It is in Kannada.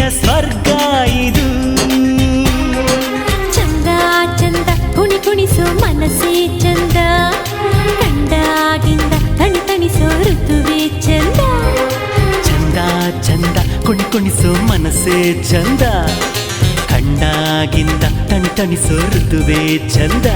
ಸ್ವರ್ಗ ಇದು. ಚಂದ ಚಂದ ಕುಣಿಸೋ ಮನಸ್ಸೇ ಚಂದ, ಕಂಡಾಗಿಂದ ತಣಿಸೋ ಋತುವೇ ಚಂದ. ಚಂದ ಚಂದ ಕುಣಿಸೋ ಮನಸ್ಸೇ ಚಂದ, ಕಂಡಾಗಿಂದ ತಣಿಸೋ ಋತುವೇ ಚಂದ.